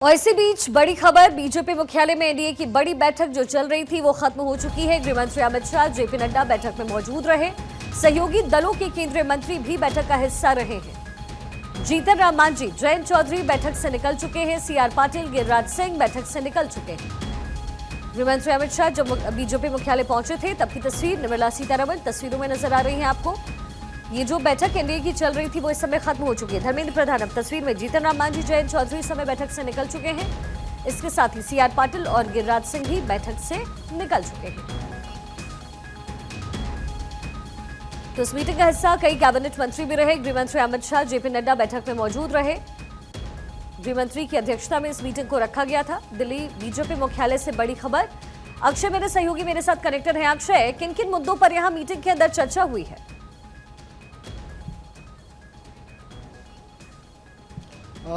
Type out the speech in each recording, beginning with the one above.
और इसी बीच बड़ी खबर, बीजेपी मुख्यालय में एनडीए की बड़ी बैठक जो चल रही थी वो खत्म हो चुकी है। गृह मंत्री अमित शाह, जेपी नड्डा बैठक में मौजूद रहे। सहयोगी दलों के केंद्रीय मंत्री भी बैठक का हिस्सा रहे हैं। जीतन राम मांझी, जयंत चौधरी बैठक से निकल चुके हैं। सीआर पाटिल, गिरिराज सिंह बैठक से निकल चुके हैं। गृह मंत्री अमित शाह जब बीजेपी मुख्यालय पहुंचे थे तब की तस्वीर निर्मला सीतारमण तस्वीरों में नजर आ रही है आपको। ये जो बैठक एनडीए की चल रही थी वो इस समय खत्म हो चुकी है। धर्मेंद्र प्रधान अब तस्वीर में, जीतन राम मांझी, जयंत चौधरी इस समय बैठक से निकल चुके हैं। इसके साथ ही सीआर पाटिल और गिरिराज सिंह भी बैठक से निकल चुके हैं। तो इस मीटिंग का हिस्सा कई कैबिनेट मंत्री भी रहे। गृह मंत्री अमित शाह, जेपी नड्डा बैठक में मौजूद रहे। गृह मंत्री की अध्यक्षता में इस मीटिंग को रखा गया था। दिल्ली बीजेपी मुख्यालय से बड़ी खबर। अक्षय मेरे सहयोगी मेरे साथ कनेक्टेड हैं। अक्षय, किन किन मुद्दों पर यहां मीटिंग के अंदर चर्चा हुई है?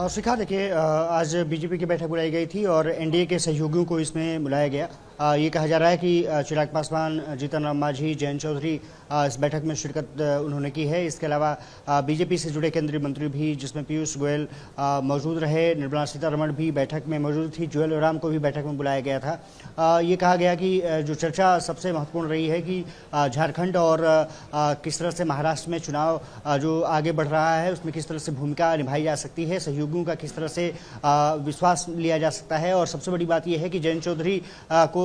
शिखा, देखिए, आज बीजेपी की बैठक बुलाई गई थी और एनडीए के सहयोगियों को इसमें बुलाया गया। ये कहा जा रहा है कि चिराग पासवान, जीतन राम मांझी, जयंत चौधरी इस बैठक में शिरकत उन्होंने की है। इसके अलावा बीजेपी से जुड़े केंद्रीय मंत्री भी, जिसमें पीयूष गोयल मौजूद रहे, निर्मला सीतारमण भी बैठक में मौजूद थी, जुएल ओराम को भी बैठक में बुलाया गया था। ये कहा गया कि जो चर्चा सबसे महत्वपूर्ण रही है कि झारखंड और किस तरह से महाराष्ट्र में चुनाव जो आगे बढ़ रहा है उसमें किस तरह से भूमिका निभाई जा सकती है, सहयोगियों का किस तरह से विश्वास लिया जा सकता है। और सबसे बड़ी बात यह है कि जयंत चौधरी को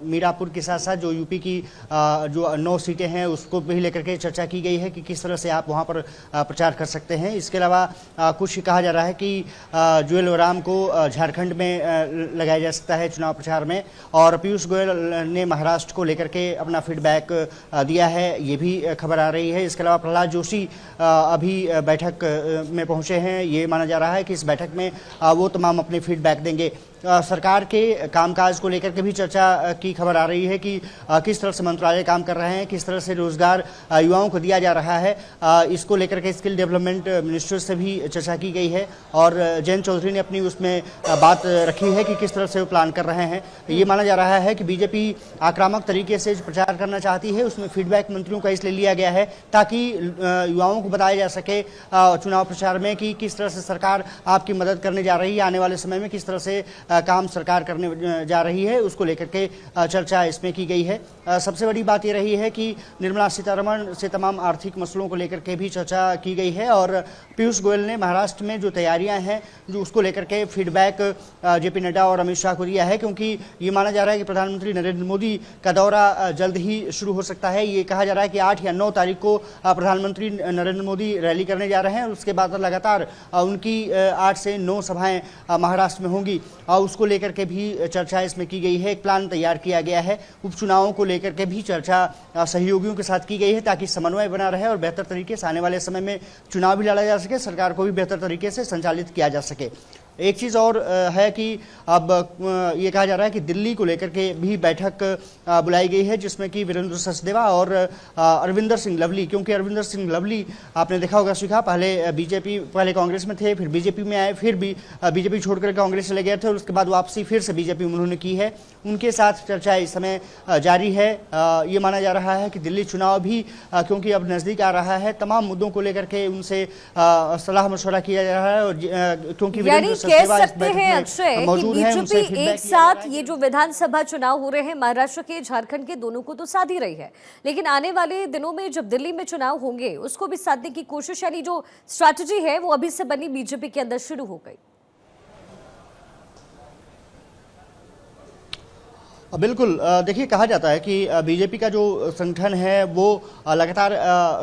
मीरापुर के साथ साथ जो यूपी की जो 9 सीटें हैं उसको भी लेकर के चर्चा की गई है कि किस तरह से आप वहां पर प्रचार कर सकते हैं। इसके अलावा कुछ कहा जा रहा है कि जुएल ओराम को झारखंड में लगाया जा सकता है चुनाव प्रचार में, और पीयूष गोयल ने महाराष्ट्र को लेकर के अपना फीडबैक दिया है, ये भी खबर आ रही है। इसके अलावा प्रहलाद जोशी अभी बैठक में पहुंचे हैं। ये माना जा रहा है कि इस बैठक में वो तमाम अपने फीडबैक देंगे। सरकार के कामकाज को लेकर के भी चर्चा की खबर आ रही है कि किस तरह से मंत्रालय काम कर रहे हैं, किस तरह से रोजगार युवाओं को दिया जा रहा है। इसको लेकर के स्किल डेवलपमेंट मिनिस्टर से भी चर्चा की गई है और जयंत चौधरी ने अपनी उसमें बात रखी है कि किस तरह से वो प्लान कर रहे हैं। ये माना जा रहा है कि बीजेपी आक्रामक तरीके से प्रचार करना चाहती है, उसमें फीडबैक मंत्रियों का इसलिए लिया गया है ताकि युवाओं को बताया जा सके चुनाव प्रचार में कि किस तरह से सरकार आपकी मदद करने जा रही है, आने वाले समय में किस तरह से काम सरकार करने जा रही है, उसको लेकर के चर्चा इसमें की गई है। सबसे बड़ी बात यह रही है कि निर्मला सीतारमण से तमाम आर्थिक मसलों को लेकर के भी चर्चा की गई है और पीयूष गोयल ने महाराष्ट्र में जो तैयारियां हैं जो उसको लेकर के फीडबैक जेपी नड्डा और अमित शाह को दिया है, क्योंकि ये माना जा रहा है कि प्रधानमंत्री नरेंद्र मोदी का दौरा जल्द ही शुरू हो सकता है। ये कहा जा रहा है कि 8 या 9 तारीख को प्रधानमंत्री नरेंद्र मोदी रैली करने जा रहे हैं और उसके बाद लगातार उनकी 8 से 9 सभाएं महाराष्ट्र में होंगी और उसको लेकर के भी चर्चा इसमें की गई है। एक प्लान तैयार किया गया है। उपचुनावों को लेकर के भी चर्चा सहयोगियों के साथ की गई है ताकि समन्वय बना रहे और बेहतर तरीके से आने वाले समय में चुनाव भी लड़ा जा सके, सरकार को भी बेहतर तरीके से संचालित किया जा सके। एक चीज़ और है कि अब ये कहा जा रहा है कि दिल्ली को लेकर के भी बैठक बुलाई गई है जिसमें कि वीरेंद्र सचदेवा और अरविंदर सिंह लवली, क्योंकि अरविंदर सिंह लवली आपने देखा होगा शिखा, पहले कांग्रेस में थे, फिर बीजेपी में आए, फिर भी बीजेपी छोड़कर कांग्रेस चले गए थे और उसके बाद वापसी फिर से बीजेपी में उन्होंने की है। उनके साथ चर्चा इस समय जारी है। ये माना जा रहा है कि दिल्ली चुनाव भी क्योंकि अब नज़दीक आ रहा है, तमाम मुद्दों को लेकर के उनसे सलाह मशवरा किया जा रहा है और क्योंकि कह सकते हैं अक्षय कि बीजेपी एक साथ ये जो विधानसभा चुनाव हो रहे हैं महाराष्ट्र के, झारखंड के, दोनों को तो साध ही रही है, लेकिन आने वाले दिनों में जब दिल्ली में चुनाव होंगे उसको भी साधने की कोशिश, यानी जो स्ट्रैटेजी है वो अभी से बनी बीजेपी के अंदर शुरू हो गई। बिल्कुल, देखिए, कहा जाता है कि बीजेपी का जो संगठन है वो लगातार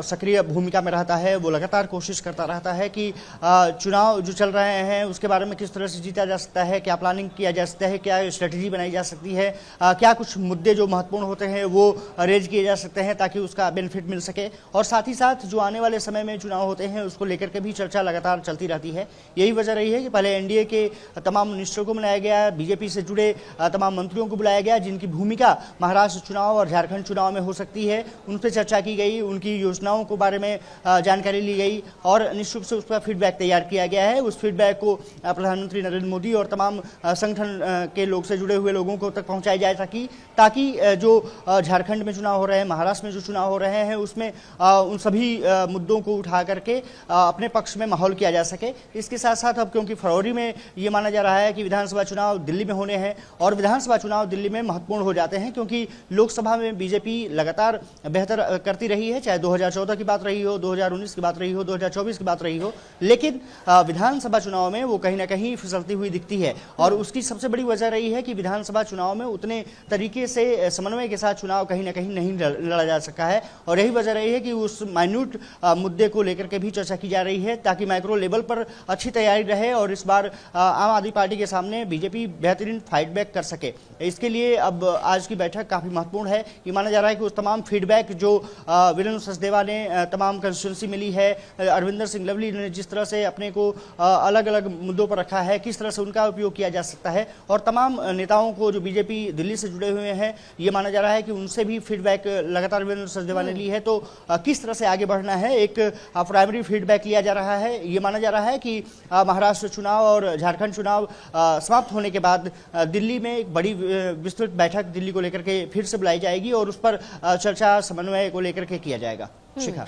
सक्रिय भूमिका में रहता है, वो लगातार कोशिश करता रहता है कि चुनाव जो चल रहे हैं उसके बारे में किस तरह से जीता जा सकता है, क्या प्लानिंग किया जा सकता है, क्या स्ट्रेटजी बनाई जा सकती है, क्या कुछ मुद्दे जो महत्वपूर्ण होते हैं वो रेज किए जा सकते हैं ताकि उसका बेनिफिट मिल सके। और साथ ही साथ जो आने वाले समय में चुनाव होते हैं उसको लेकर के भी चर्चा लगातार चलती रहती है। यही वजह रही है कि पहले एनडीए के तमाम मिनिस्टरों को बुलाया गया, बीजेपी से जुड़े तमाम मंत्रियों को बुलाया गया, गया, जिनकी भूमिका महाराष्ट्र चुनाव और झारखंड चुनाव में हो सकती है उन पर चर्चा की गई, उनकी योजनाओं के बारे में जानकारी ली गई और निश्चित रूप से उस पर फीडबैक तैयार किया गया है। उस फीडबैक को प्रधानमंत्री नरेंद्र मोदी और तमाम संगठन के लोग से जुड़े हुए लोगों को तक पहुंचाई जाए ताकि जो झारखंड में चुनाव हो रहे हैं, महाराष्ट्र में जो चुनाव हो रहे हैं, उसमें उन सभी मुद्दों को उठा करके अपने पक्ष में माहौल किया जा सके। इसके साथ साथ अब क्योंकि फरवरी में ये माना जा रहा है कि विधानसभा चुनाव दिल्ली में होने हैं और विधानसभा चुनाव दिल्ली में महत्वपूर्ण हो जाते हैं क्योंकि लोकसभा में बीजेपी लगातार बेहतर करती रही है, चाहे 2014 की बात रही हो, 2019 की बात रही हो, 2024 की बात रही हो, लेकिन विधानसभा चुनाव में वो कहीं ना कहीं फिसलती हुई दिखती है। और उसकी सबसे बड़ी वजह रही है कि विधानसभा चुनाव में उतने तरीके से समन्वय के साथ चुनाव कहीं ना कहीं नहीं लड़ा जा सका है और यही वजह रही है कि उस माइन्यूट मुद्दे को लेकर के भी चर्चा की जा रही है ताकि माइक्रो लेवल पर अच्छी तैयारी रहे और इस बार आम आदमी पार्टी के सामने बीजेपी बेहतरीन फाइट बैक कर सके। इसके लिए अब आज की बैठक काफी महत्वपूर्ण है। ये माना जा रहा है कि उस तमाम फीडबैक जो वीरेंद्र सचदेवा ने तमाम कंस्टिट्यूंसी मिली है, अरविंदर सिंह लवली ने जिस तरह से अपने को अलग अलग मुद्दों पर रखा है, किस तरह से उनका उपयोग किया जा सकता है और तमाम नेताओं को जो बीजेपी दिल्ली से जुड़े हुए हैं, ये माना जा रहा है कि उनसे भी फीडबैक लगातार वीरेंद्र सचदेवा ने ली है। तो किस तरह से आगे बढ़ना है, एक प्राइमरी फीडबैक लिया जा रहा है। ये माना जा रहा है कि महाराष्ट्र चुनाव और झारखंड चुनाव समाप्त होने के बाद दिल्ली में एक बड़ी विस्तृत बैठक दिल्ली को लेकर के फिर से बुलाई जाएगी और उस पर चर्चा समन्वय को लेकर के किया जाएगा। शिखा।